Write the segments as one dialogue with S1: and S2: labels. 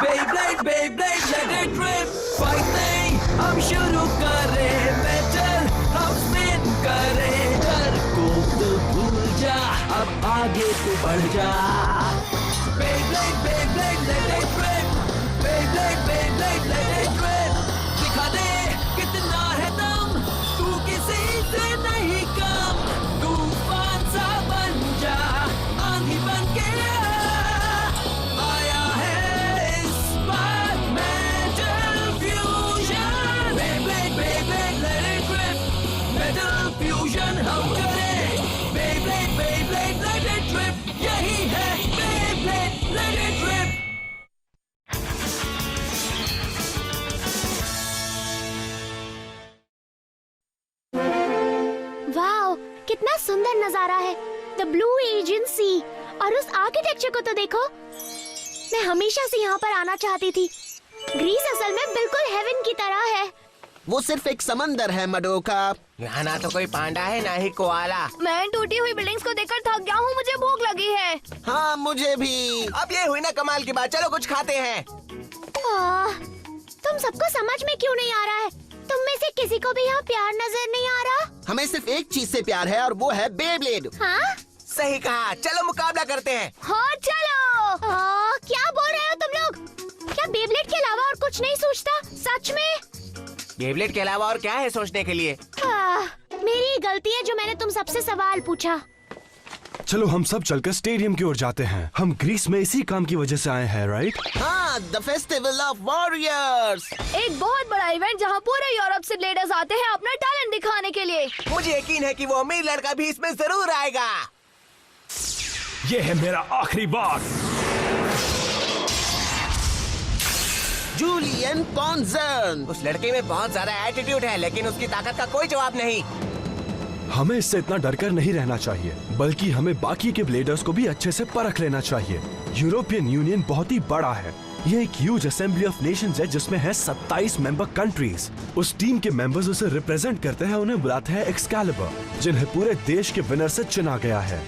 S1: Beyblade, Beyblade, let it rip. Fight नहीं, हम शुरू करें मेटल, हम स्पिन करें डर को तो भूल जा, अब आगे तो बढ़ जा. Beyblade, Beyblade, let it rip. Beyblade, Beyblade, let it rip. दिखा दे कितना है दम, तू किसी से नहीं कम. तूफान सा बन जा, आंधी बन के आया है इस बार metal fusion. Beyblade, Beyblade, let it rip. Metal fusion हम करें. Beyblade, Beyblade, let it rip. यही है Beyblade, let it rip.
S2: Wow, कितना सुंदर नजारा है. द ब्लू एजियन सी. और उस आर्किटेक्चर को तो देखो. मैं हमेशा से यहाँ पर आना चाहती थी. ग्रीस असल में बिल्कुल हेवन की तरह है.
S3: वो सिर्फ एक समंदर है मडोका.
S4: यहाँ ना तो कोई पांडा है ना ही कोआला.
S2: मैं टूटी हुई बिल्डिंग्स को देखकर थक गया हूँ. मुझे भूख लगी है.
S3: हाँ मुझे भी.
S4: अब ये हुई ना कमाल की बात. चलो कुछ खाते हैं.
S2: तुम सबको समझ में क्यों नहीं आ रहा है? तुम में से किसी को भी यहाँ प्यार नजर नहीं आ रहा?
S3: हमें सिर्फ एक चीज से प्यार है और वो है बेब्लेड.
S2: हाँ?
S4: सही कहा. चलो मुकाबला करते हैं.
S2: हाँ चलो. क्या बोल रहे हो तुम लोग? क्या बेब्लेड के अलावा और कुछ नहीं सोचता? सच में?
S4: बेब्लेड के अलावा और क्या है सोचने के लिए?
S2: मेरी गलती है जो मैंने तुम सबसे सवाल पूछा.
S5: चलो हम सब चलकर स्टेडियम की ओर जाते हैं. हम ग्रीस में इसी काम की वजह से आए हैं, राइट?
S3: हाँ, द फेस्टिवल ऑफ वॉरियर्स.
S2: एक बहुत बड़ा इवेंट जहाँ पूरे यूरोप से ब्लेडर्स आते हैं अपना टैलेंट दिखाने के लिए.
S4: मुझे यकीन है कि वो अमीर लड़का भी इसमें जरूर आएगा.
S5: ये है मेरा आखिरी बार.
S3: जूलियन कॉन्जर्न.
S4: उस लड़के में बहुत ज्यादा एटीट्यूड है लेकिन उसकी ताकत का कोई जवाब नहीं.
S5: हमें इससे इतना डरकर नहीं रहना चाहिए, बल्कि हमें बाकी के ब्लेडर्स को भी अच्छे से परख लेना चाहिए. यूरोपियन यूनियन बहुत ही बड़ा है. ये एक ह्यूज असेंबली ऑफ नेशंस है जिसमें है 27 मेंबर कंट्रीज. उस टीम के मेंबर्स उसे रिप्रेजेंट करते हैं. उन्हें बुलाते हैं एक्सकैलिबर, जिन्हें पूरे देश के विनर से चुना गया है.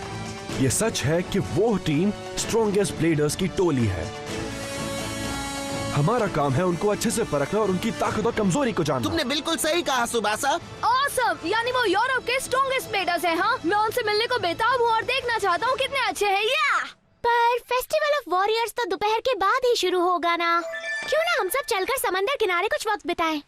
S5: ये सच है कि वो टीम स्ट्रॉन्गेस्ट ब्लेडर्स की टोली है. हमारा काम है उनको अच्छे से परखना और उनकी ताकत और कमजोरी को जानना.
S3: तुमने बिल्कुल सही कहा सुबासा.
S2: Awesome! यानी वो यूरोप के स्ट्रॉन्गेस्ट ब्लेडर्स हैं, हाँ? मैं उनसे मिलने को बेताब हूँ और देखना चाहता हूँ कितने अच्छे हैं. पर फेस्टिवल ऑफ वॉरियर्स तो दोपहर के बाद ही शुरू होगा ना. क्यों ना हम सब चलकर समंदर किनारे कुछ वक्त बिताएं.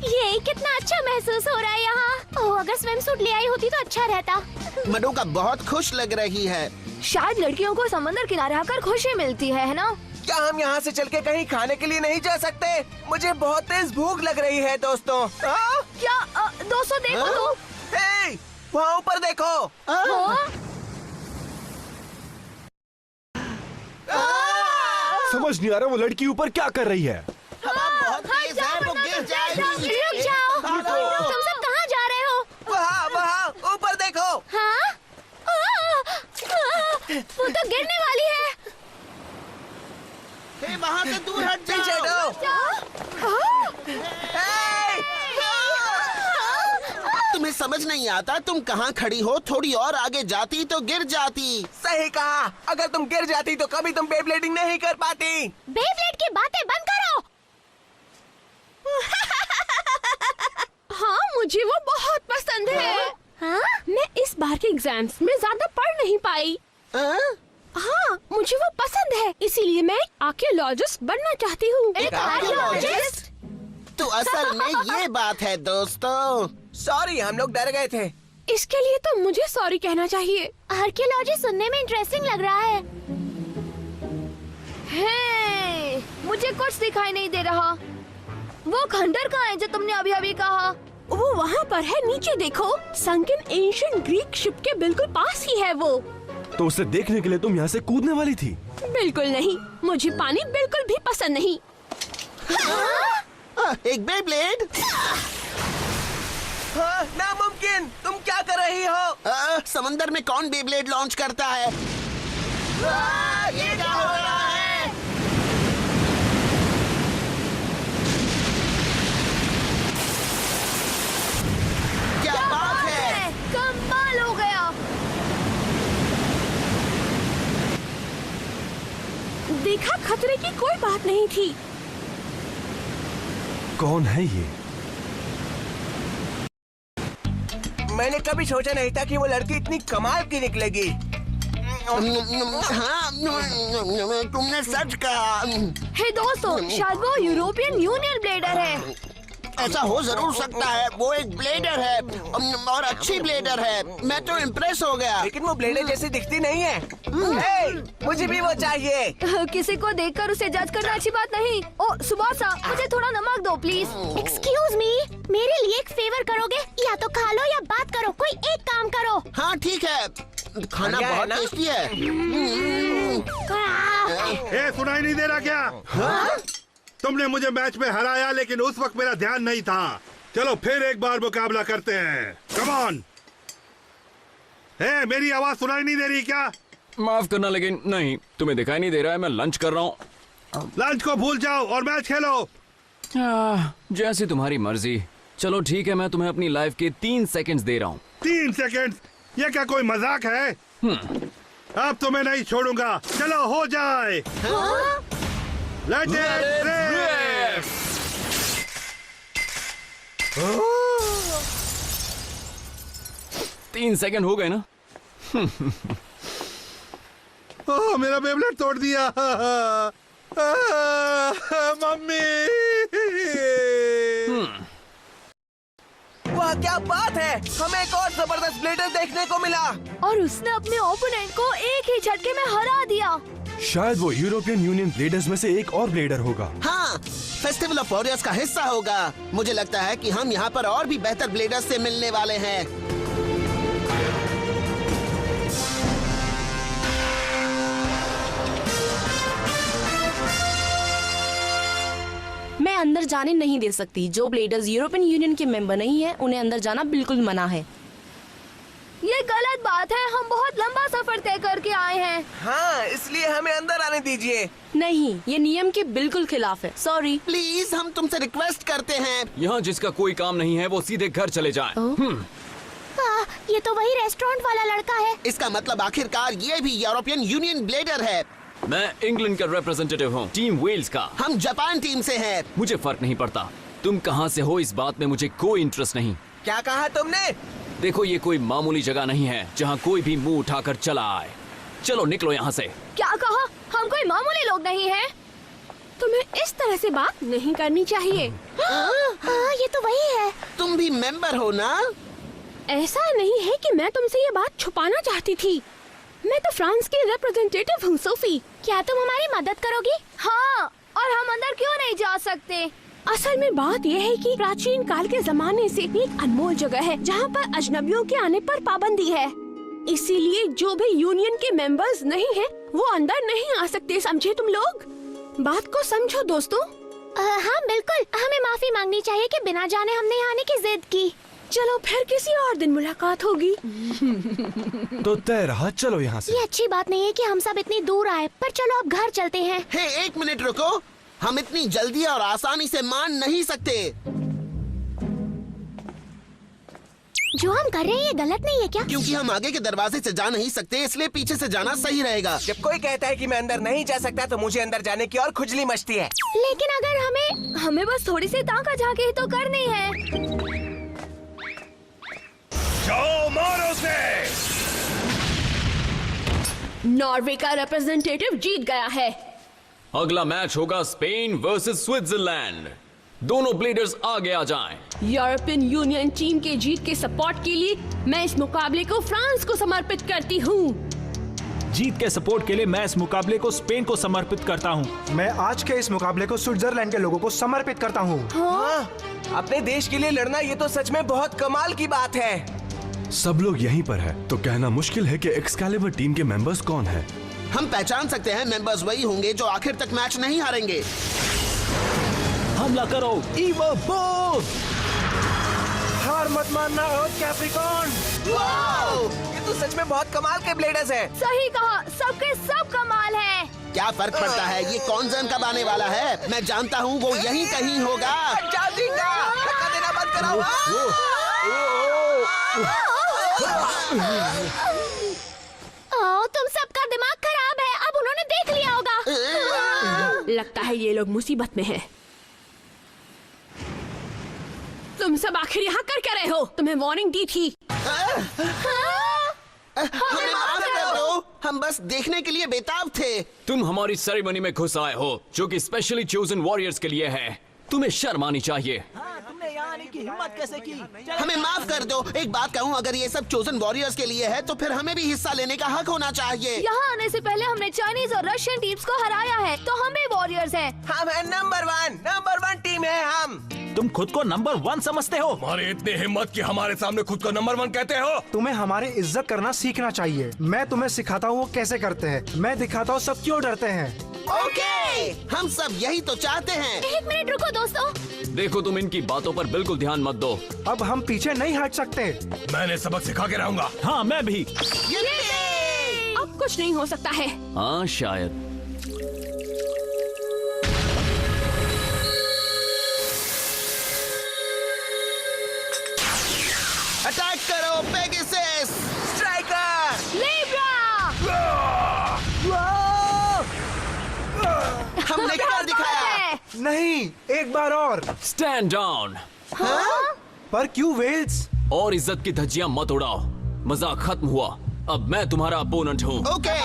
S2: ये कितना अच्छा महसूस हो रहा है यहाँ. ओह, अगर स्विम सूट ले आई होती तो अच्छा रहता.
S3: मडोका बहुत खुश लग रही है.
S2: शायद लड़कियों को समंदर किनारे आकर खुशी मिलती है ना?
S4: क्या हम यहाँ से चल के कहीं खाने के लिए नहीं जा सकते? मुझे बहुत तेज भूख लग रही है दोस्तों.
S2: क्या दोस्तों देखो तो.
S4: हे, वहाँ ऊपर देखो.
S5: समझ नहीं आ रहा वो लड़की ऊपर क्या कर रही है.
S3: हवा बहुत तेज है, वो गिर जाएगी.
S2: रुक जाओ. तुम सब कहाँ जा रहे हो?
S4: वहाँ वहाँ ऊपर देखो.
S2: हाँ? वो तो गिरने वाली है.
S3: हे, वहाँ से दूर हट
S4: पीछे
S3: जाओ.
S4: हे!
S3: तुम्हें समझ नहीं आता तुम कहाँ खड़ी हो. थोड़ी और आगे जाती तो गिर जाती.
S4: सही कहा. अगर तुम गिर जाती तो कभी तुम बेब्लेडिंग नहीं कर पाती.
S2: बेब्लेड की बातें बंद करो.
S6: हाँ, मुझे वो बहुत पसंद है.
S2: हाँ?
S6: मैं इस बार के एग्जाम्स में ज्यादा पढ़ नहीं पाई. हाँ, मुझे वो पसंद है, इसीलिए मैं आर्कियोलॉजिस्ट बनना चाहती हूँ.
S2: एक आर्कियोलॉजिस्ट?
S3: तो असल में ये बात है दोस्तों.
S4: सॉरी, हम लोग डर गए थे.
S6: इसके लिए तो मुझे सॉरी कहना चाहिए.
S2: आर्कियोलॉजी सुनने में इंटरेस्टिंग लग रहा है.
S6: हे,
S2: मुझे कुछ दिखाई नहीं दे रहा. वो खंडर कहाँ है जो तुमने अभी अभी कहा?
S6: वो वहाँ पर है. नीचे देखो. संकन एंशिएंट ग्रीक शिप के बिल्कुल पास ही है वो.
S5: तो उसे देखने के लिए तुम यहाँ से कूदने वाली थी?
S6: बिल्कुल नहीं. मुझे पानी बिल्कुल भी पसंद नहीं.
S3: एक बेब्लेड.
S4: नामुमकिन. तुम क्या कर रही हो?
S3: समंदर में कौन बेब्लेड लॉन्च करता है? ये क्या हो रहा है?
S6: खतरे की कोई बात नहीं थी।
S5: कौन है ये?
S4: मैंने कभी सोचा नहीं था कि वो लड़की इतनी कमाल की निकलेगी।
S3: हाँ, तुमने सच कहा।
S2: हे दोस्तों, शायद वो यूरोपियन यूनियन ब्लेडर है।
S3: ऐसा हो जरूर सकता है। वो एक ब्लेडर है और अच्छी ब्लेडर है। मैं तो इम्प्रेस हो गया।
S4: लेकिन वो ब्लेडर जैसी दिखती नहीं है। हे, मुझे भी वो चाहिए।
S2: किसी को देखकर उसे जज करना अच्छी बात नहीं। ओ सुबासा, मुझे थोड़ा नमक दो प्लीज। एक्सक्यूज मी, मेरे लिए एक फेवर करोगे? या तो खा लो या बात करो, कोई एक काम करो।
S3: हाँ ठीक है, खाना
S4: बढ़िया है
S3: बहुत
S4: ना?
S3: टेस्टी है।
S7: ए, सुनाई नहीं दे रहा क्या?
S3: हाँ?
S7: तुमने मुझे मैच में हराया, लेकिन उस वक्त मेरा ध्यान नहीं था। चलो फिर एक बार मुकाबला करते हैं। Come on. मेरी आवाज सुनाई नहीं दे रही क्या?
S8: माफ करना, लेकिन नहीं, तुम्हें दिखाई नहीं दे रहा है। मैं लंच कर रहा हूँ।
S7: लंच को भूल जाओ और मैच खेलो।
S8: जैसी तुम्हारी मर्जी। चलो ठीक है, मैं तुम्हें अपनी लाइफ के 3 सेकंड्स दे रहा हूँ।
S7: 3 सेकेंड? ये क्या कोई मजाक है? अब तुम्हें नहीं छोड़ूंगा। चलो हो जाए। Let it rib.
S8: 3 सेकंड हो गए ना?
S7: ओह, मेरा बेबलेट तोड़ दिया। मम्मी।
S4: वाह क्या बात है, हमें एक और जबरदस्त ब्लेडर देखने को मिला।
S2: और उसने अपने ओपोनेंट को एक ही झटके में हरा दिया।
S5: शायद वो यूरोपियन यूनियन ब्लेडर्स में से एक और ब्लेडर होगा।
S3: हाँ, फेस्टिवल ऑफ वॉरियर्स का हिस्सा होगा। मुझे लगता है कि हम यहाँ पर और भी बेहतर ब्लेडर्स से मिलने वाले हैं।
S9: मैं अंदर जाने नहीं दे सकती। जो ब्लेडर्स यूरोपियन यूनियन के मेंबर नहीं है, उन्हें अंदर जाना बिल्कुल मना है।
S2: ये गलत बात है, हम बहुत लंबा सफर तय करके आए हैं।
S4: हाँ, इसलिए हमें अंदर आने दीजिए।
S9: नहीं, ये नियम के बिल्कुल खिलाफ है। सॉरी।
S3: प्लीज, हम तुमसे रिक्वेस्ट करते हैं।
S8: यहाँ जिसका कोई काम नहीं है वो सीधे घर चले जाए।
S2: ये तो वही रेस्टोरेंट वाला लड़का है।
S3: इसका मतलब आखिरकार ये भी यूरोपियन यूनियन ब्लेडर है।
S8: मैं इंग्लैंड का रिप्रेजेंटेटिव हूँ, टीम वेल्स का।
S3: हम जापान टीम से हैं।
S8: मुझे फर्क नहीं पड़ता तुम कहाँ से हो, इस बात में मुझे कोई इंटरेस्ट नहीं।
S4: क्या कहा तुमने?
S8: देखो, ये कोई मामूली जगह नहीं है जहाँ कोई भी मुंह उठाकर चला आए। चलो निकलो यहाँ से।
S2: क्या कहा? हम कोई मामूली लोग नहीं हैं।
S6: तुम्हें इस तरह से बात नहीं करनी चाहिए।
S2: ये तो वही है।
S3: तुम भी मेंबर हो ना?
S6: ऐसा नहीं है कि मैं तुमसे ये बात छुपाना चाहती थी। मैं तो फ्रांस की रिप्रेजेंटेटिव हूँ, सोफी।
S2: क्या तुम हमारी मदद करोगी? हाँ, और हम अंदर क्यों नहीं जा सकते?
S6: असल में बात यह है कि प्राचीन काल के जमाने से एक अनमोल जगह है जहाँ पर अजनबियों के आने पर पाबंदी है। इसीलिए जो भी यूनियन के मेंबर्स नहीं हैं, वो अंदर नहीं आ सकते। समझे तुम लोग? बात को समझो दोस्तों।
S2: हाँ बिल्कुल, हमें माफी मांगनी चाहिए कि बिना जाने हमने यहाँ आने की जिद की।
S6: चलो फिर किसी और दिन मुलाकात होगी।
S5: तो तय रहा, चलो यहाँ से।
S2: ये अच्छी बात नहीं है कि हम सब इतनी दूर आए, पर चलो अब घर चलते हैं।
S3: हे, एक मिनट रुको। हम इतनी जल्दी और आसानी से मान नहीं सकते।
S2: जो हम कर रहे हैं ये गलत नहीं है क्या?
S3: क्योंकि हम आगे के दरवाजे से जा नहीं सकते, इसलिए पीछे से जाना सही रहेगा।
S4: जब कोई कहता है कि मैं अंदर नहीं जा सकता, तो मुझे अंदर जाने की और खुजली मचती है।
S2: लेकिन अगर हमें बस थोड़ी सी ताका झांकी ही तो करनी है।
S7: जाओ मारो से।
S6: नॉर्वे का रिप्रेजेंटेटिव जीत गया है।
S8: अगला मैच होगा स्पेन वर्सेस स्विट्जरलैंड। दोनों ब्लेडर्स आगे आ जाएं।
S6: यूरोपियन यूनियन टीम के जीत के सपोर्ट के लिए मैं इस मुकाबले को फ्रांस को समर्पित करती हूँ।
S10: जीत के सपोर्ट के लिए मैं इस मुकाबले को स्पेन को समर्पित करता हूँ।
S11: मैं आज के इस मुकाबले को स्विट्जरलैंड के लोगों को समर्पित करता हूँ।
S4: हाँ, अपने देश के लिए लड़ना ये तो सच में बहुत कमाल की बात है।
S5: सब लोग यहीं पर है, तो कहना मुश्किल है कि एक्सकैलिबर टीम के मेंबर्स कौन है।
S3: हम पहचान सकते हैं, मेंबर्स वही होंगे जो आखिर तक मैच नहीं हारेंगे।
S10: हमला करो ईवा बोल।
S11: हार मत मानना और कैप्रिकॉर्न।
S4: ये तो सच में बहुत कमाल के ब्लेडर्स हैं।
S2: सही कहा, सबके सब कमाल है।
S3: क्या फर्क पड़ता है? ये कौन जन कब आने वाला है? मैं जानता हूँ, वो यहीं कहीं होगा।
S4: जल्दी का धक्का देना बंद करो।
S2: तुम सबका दिमाग खराब है। अब उन्होंने देख लिया होगा।
S6: लगता है ये लोग मुसीबत में हैं। तुम सब आखिर यहाँ कर क्या रहे हो? तुम्हें वार्निंग दी थी।
S3: हमें माफ कर दो, हम बस देखने के लिए बेताब थे।
S8: तुम हमारी सेरेमनी में घुस आए हो जो कि स्पेशली चोजन वॉरियर्स के लिए है। तुम्हें शर्म आनी चाहिए।
S1: तुमने यहाँ आने की हिम्मत कैसे की?
S3: हमें माफ कर दो। एक बात कहूँ, अगर ये सब चोजन वॉरियर्स के लिए है तो फिर हमें भी हिस्सा लेने का हक होना चाहिए।
S2: यहाँ आने से पहले हमने चाइनीज और रशियन टीम्स को हराया है, तो हम भी वॉरियर्स हैं।
S4: हम है नंबर वन टीम है हम।
S10: तुम खुद को नंबर 1 समझते हो?
S8: हमारे इतनी हिम्मत कि हमारे सामने खुद को नंबर 1 कहते हो?
S11: तुम्हें हमारी इज्जत करना सीखना चाहिए। मैं तुम्हें सिखाता हूँ वो कैसे करते हैं। मैं दिखाता हूँ सब क्यों डरते हैं।
S3: ओके, हम सब यही तो चाहते हैं।
S2: एक मिनट रुको दोस्तों।
S8: देखो, तुम इनकी बातों पर बिल्कुल ध्यान मत दो।
S11: अब हम पीछे नहीं हट सकते।
S8: मैंने सबक सिखा के रहूंगा।
S10: हाँ, मैं भी।
S6: अब कुछ नहीं हो सकता है।
S8: हाँ, शायद।
S3: अटैक करो पेगासस!
S4: स्ट्राइकर!
S2: लिब्रा!
S3: हमने क्या दिखाया?
S11: नहीं, एक बार और।
S8: Stand down.
S11: पर क्यों वेल्स?
S8: और इज्जत की धज्जियां मत उड़ाओ। मजाक खत्म हुआ। अब मैं तुम्हारा अपोनेंट हूँ।
S3: ओके,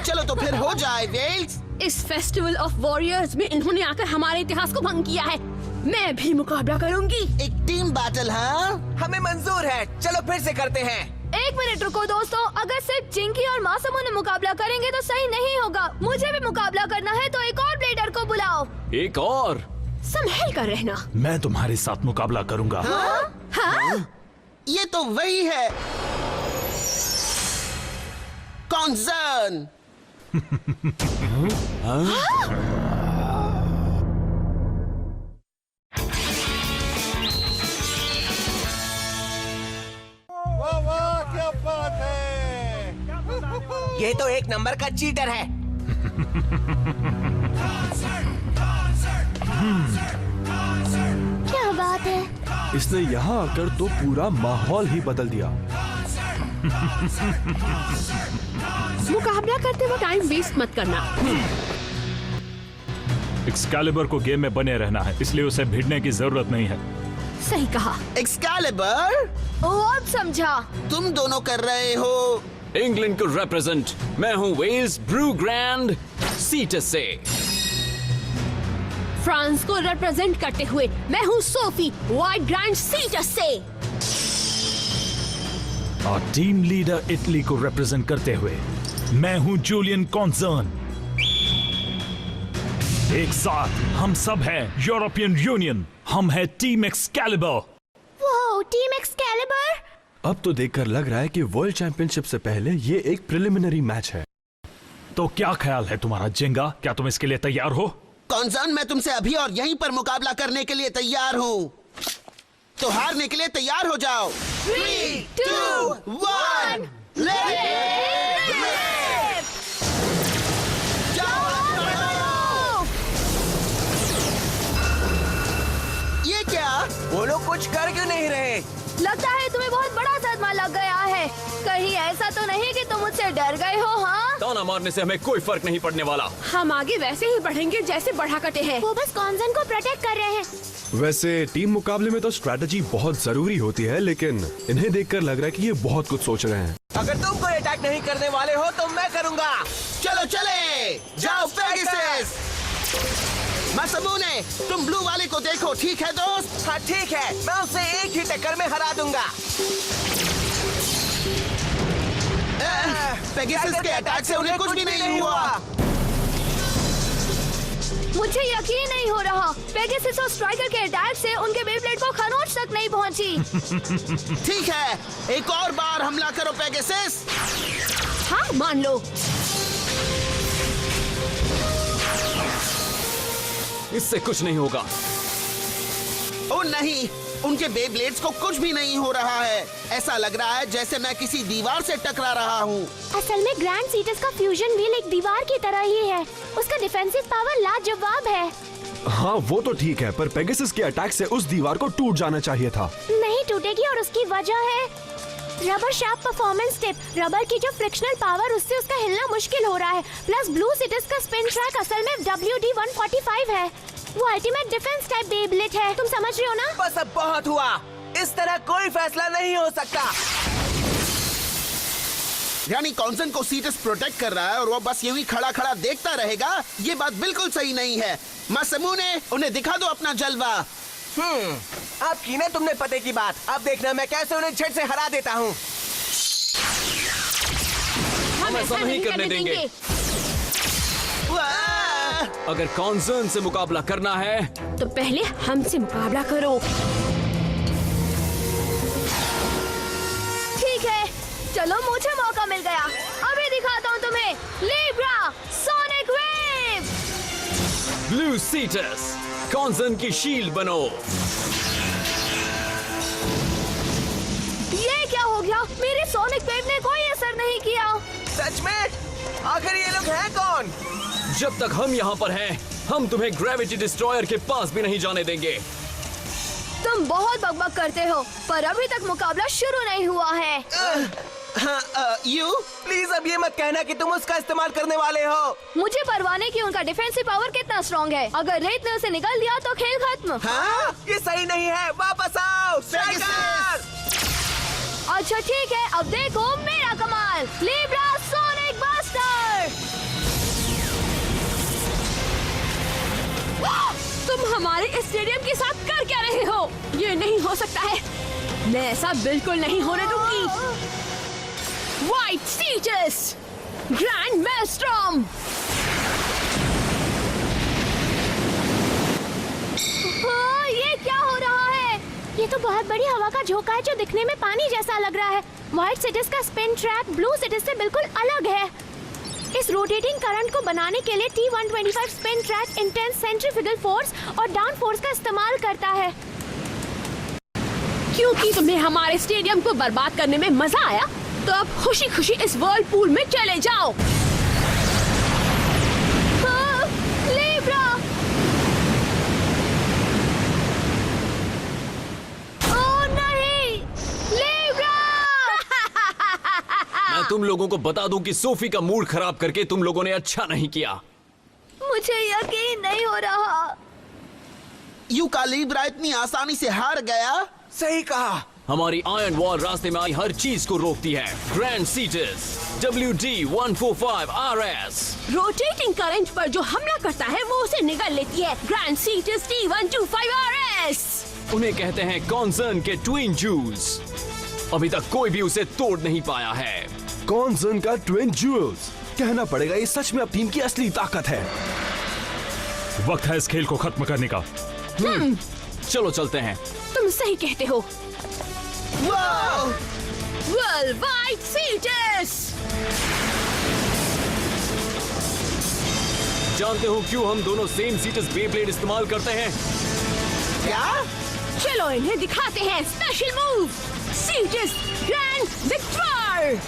S3: चलो तो फिर हो जाए वेल्स।
S6: इस फेस्टिवल ऑफ वॉरियर्स में इन्होंने आकर हमारे इतिहास को भंग किया है। मैं भी मुकाबला करूंगी।
S3: एक टीम बैटल, हाँ?
S4: हमें मंजूर है। चलो फिर से करते हैं।
S2: एक मिनट रुको दोस्तों, अगर सिर्फ चिंकी और मासूमो ने मुकाबला करेंगे तो सही नहीं होगा। मुझे भी मुकाबला करना है, तो एक और ब्लेडर को बुलाओ।
S8: एक और?
S6: संभल कर रहना।
S10: मैं तुम्हारे साथ मुकाबला करूंगा।
S6: हाँ?
S3: ये तो वही है, कॉन्सर्न।
S7: क्या बात है?
S4: ये तो एक नंबर का चीटर है।
S2: क्या बात है?
S5: इसने यहाँ आकर तो पूरा माहौल ही बदल दिया।
S6: मुकाबला करते वक्त टाइम वेस्ट मत करना।
S10: एक्सकैलिबर को गेम में बने रहना है, इसलिए उसे भिड़ने की जरूरत नहीं है।
S6: सही कहा।
S3: एक्सकैलिबर?
S2: अब समझा।
S3: तुम दोनों कर रहे हो।
S8: इंग्लैंड को रिप्रेजेंट मैं हूँ वेल्स ब्रू ग्रैंड सीटस से।
S6: फ्रांस को रिप्रेजेंट करते हुए मैं हूँ सोफी वाइट ग्रैंड सीटस से।
S10: और टीम लीडर इटली को रिप्रेजेंट करते हुए मैं हूँ जूलियन कॉन्सर्न। एक साथ हम सब हैं यूरोपियन यूनियन। हम हैं टीम एक्सकैलिबर।
S2: वो टीम एक्सकैलिबर?
S5: अब तो देखकर लग रहा है कि वर्ल्ड चैंपियनशिप से पहले ये एक प्रिलिमिनरी मैच है।
S10: तो क्या ख्याल है तुम्हारा जेंगा? क्या तुम इसके लिए तैयार हो?
S3: कॉन्सर्न, मैं तुमसे अभी और यहीं पर मुकाबला करने के लिए तैयार हूँ। तो हारने के लिए तैयार हो जाओ। 3, 2, 1, ये क्या?
S4: वो लोग कुछ कर क्यों नहीं रहे?
S2: लगता है तुम्हें बहुत बड़ा सदमा लग गया है। कहीं ऐसा तो नहीं कि तुम मुझसे डर गए हो? हाँ,
S8: ताना मारने से हमें कोई फर्क नहीं पड़ने वाला।
S6: हम आगे वैसे ही बढ़ेंगे जैसे बढ़ा कटे हैं।
S2: वो बस कॉन्सर्न को प्रोटेक्ट कर रहे हैं।
S5: वैसे टीम मुकाबले में तो स्ट्रैटेजी बहुत जरूरी होती है, लेकिन इन्हें देखकर लग रहा है कि ये बहुत कुछ सोच रहे हैं।
S4: अगर तुम कोई अटैक नहीं करने वाले हो तो मैं करूंगा।
S3: चलो चले जाओ पेगासस। मासूमोने, तुम ब्लू वाले को देखो, ठीक है दोस्त?
S4: हाँ ठीक है, मैं उसे एक ही टक्कर में हरा दूंगा।
S3: पेगासस के अटैक से उन्हें कुछ भी नहीं हुआ।
S2: मुझे यकीन नहीं हो रहा। पेगासस और स्ट्राइकर के अटैक से उनके बेब्लेड को खरोंच तक नहीं पहुंची।
S3: ठीक है, एक और बार हमला करो पेगासस।
S6: हाँ, मान लो।
S8: इससे कुछ नहीं होगा।
S3: ओ नहीं, उनके बेब्लेड्स को कुछ भी नहीं हो रहा है। ऐसा लग रहा है जैसे मैं किसी दीवार से टकरा रहा हूँ।
S2: असल में ग्रैंड सीटस का फ्यूजन व्हील एक दीवार की तरह ही है। उसका डिफेंसिव पावर लाजवाब है।
S5: हाँ, वो तो ठीक है, पर पेगासस के अटैक से उस दीवार को टूट जाना चाहिए था।
S2: नहीं टूटेगी, और उसकी वजह है rubber sharp performance tip. Rubber की जो फ्रिक्शनल पावर, उससे उसका हिलना मुश्किल हो रहा है। प्लस ब्लू सिटिस का स्पिन ट्रैक असल में WD-145 है। वो अल्टीमेट डिफेंस टाइप बेब्लेड है, तुम समझ रहे हो ना?
S4: बस अब बहुत हुआ, इस तरह कोई फैसला नहीं हो सकता।
S3: यानी कॉन्सन को सीटस प्रोटेक्ट कर रहा है और वो बस यूं ही खड़ा खड़ा देखता रहेगा? ये बात बिल्कुल सही नहीं है। मासमूने, उन्हें दिखा दो अपना जलवा।
S4: अब की ना तुमने पते की बात। अब देखना मैं कैसे उन्हें झट से हरा देता हूँ।
S8: हम ऐसा नहीं करने देंगे। अगर कॉन्सर्न से मुकाबला करना है
S6: तो पहले हमसे मुकाबला करो।
S2: ठीक है, चलो मुझे मौका मिल गया। अभी दिखाता हूँ तुम्हें Libra sonic wave.
S8: Blue seats, concern की शील्ड बनो।
S2: ये क्या हो गया? मेरे सोनिक वेव ने कोई असर नहीं किया।
S4: सच में? आखिर ये लोग हैं कौन?
S8: जब तक हम यहाँ पर हैं, हम तुम्हें ग्रेविटी डिस्ट्रॉयर के पास भी नहीं जाने देंगे।
S2: तुम बहुत बकबक करते हो, पर अभी तक मुकाबला शुरू नहीं हुआ है।
S3: यू
S4: प्लीज अब ये मत कहना कि तुम उसका इस्तेमाल करने वाले हो।
S2: मुझे परवाह नहीं कि उनका डिफेंसिव पावर कितना स्ट्रॉन्ग है। अगर रेत ने उसे निगल दिया तो खेल खत्म।
S4: हाँ? ये सही नहीं है, वापस आओ स्ट्राइकर।
S2: अच्छा ठीक है, अब देखो मेरा कमाल, लीब्रा सोनिक बस्टर।
S6: तुम हमारे स्टेडियम के साथ कर क्या रहे हो? ये नहीं हो सकता है, मैं ऐसा बिल्कुल नहीं होने दूंगी। White Cetus, grand maelstrom.
S2: ये क्या हो रहा है? ये तो बहुत बड़ी हवा का झोंका है जो दिखने में पानी जैसा लग रहा है। व्हाइट सिटिस का स्पिन ट्रैक ब्लू सिटिस से बिल्कुल अलग है। इस रोटेटिंग करंट को बनाने के लिए T125 spin track intense centrifugal force और डाउन फोर्स का इस्तेमाल करता है।
S6: क्योंकि तुम्हें हमारे स्टेडियम को बर्बाद करने में मजा आया, तो अब खुशी खुशी इस वर्ल्ड पूल में चले जाओ।
S2: लीब्रा! ओह नहीं! लीब्रा!
S8: मैं तुम लोगों को बता दूं कि सोफी का मूड खराब करके तुम लोगों ने अच्छा नहीं किया।
S2: मुझे यकीन नहीं हो रहा।
S3: यू का लीब्रा इतनी आसानी से हार गया?
S4: सही कहा।
S8: हमारी आयरन वॉल रास्ते में आई हर चीज को रोकती है। Grand seats WD-145 RS
S6: rotating current पर जो हमला करता है वो उसे निगल लेती है। Grand seats T125 RS।
S8: उन्हें कहते हैं कॉन्सर्न के ट्विन जूल्स। अभी तक कोई भी उसे तोड़ नहीं पाया है।
S5: कॉन्सर्न का ट्विन जूल्स, कहना पड़ेगा ये सच में अब टीम की असली ताकत है।
S10: वक्त है इस खेल को खत्म करने का।
S8: चलो चलते हैं।
S6: तुम सही कहते हो। World wide seats.
S8: जानते हो क्यों हम दोनों सेम सीटस बेब्लेड इस्तेमाल करते हैं?
S3: क्या?
S6: चलो इन्हें दिखाते हैं special move, Cetus Grand Victor.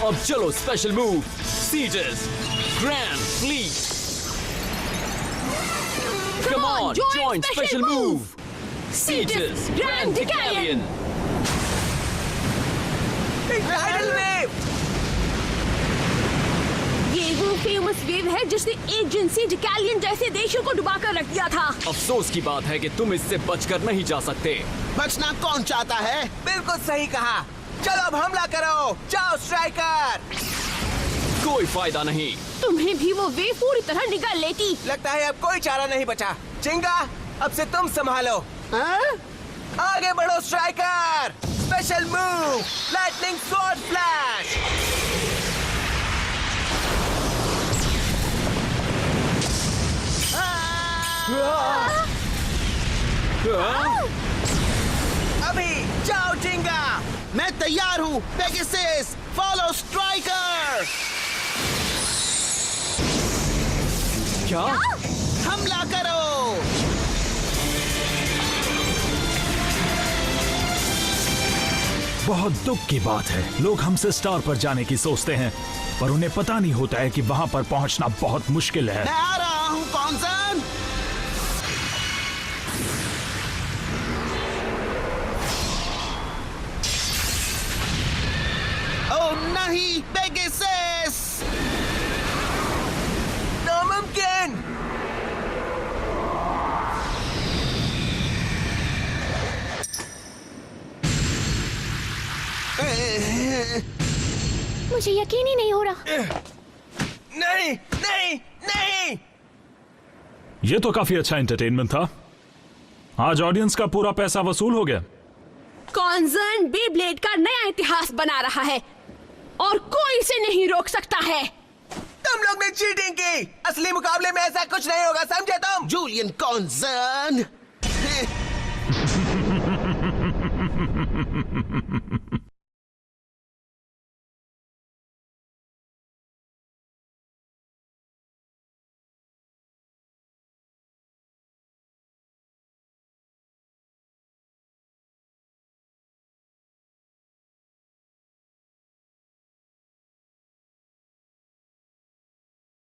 S8: अब चलो special move, Cetus Grand Fleet. Come on, join special move. Cetus Grand Decalion.
S4: Tidal wave.
S6: ये वो फेमस वेव है जिसने एजेंसी डिकैलियन जैसे देशों को डुबाकर रख दिया था।
S8: अफसोस की बात है कि तुम इससे बचकर नहीं जा सकते।
S3: बचना कौन चाहता है?
S4: बिल्कुल सही कहा। चलो अब हमला करो, जाओ स्ट्राइकर।
S8: कोई फायदा नहीं।
S6: तुम्हें भी वो वेव पूरी तरह निगल लेती।
S4: लगता है अब कोई चारा नहीं बचा। चिंगा, अब से तुम संभालो। आगे बढ़ो striker. Special move, lightning sword flash. अभी जाओ चिंगा।
S3: मैं तैयार हूँ। Pegasus, follow striker.
S8: क्या?
S3: हमला करो।
S10: बहुत दुख की बात है, लोग हमसे स्टार पर जाने की सोचते हैं, पर उन्हें पता नहीं होता है कि वहां पर पहुंचना बहुत मुश्किल है।
S3: मैं आ रहा हूँ कॉन्सर्न।
S2: मुझे यकीन ही नहीं हो रहा।
S4: नहीं नहीं नहीं।
S10: ये तो काफी अच्छा एंटरटेनमेंट था। आज ऑडियंस का पूरा पैसा वसूल हो गया।
S6: कॉन्जर्न बी ब्लेड का नया इतिहास बना रहा है और कोई इसे नहीं रोक सकता है।
S4: तुम लोग ने चीटिंग की। असली मुकाबले में ऐसा कुछ नहीं होगा, समझे तुम?
S3: जूलियन कॉन्जर्न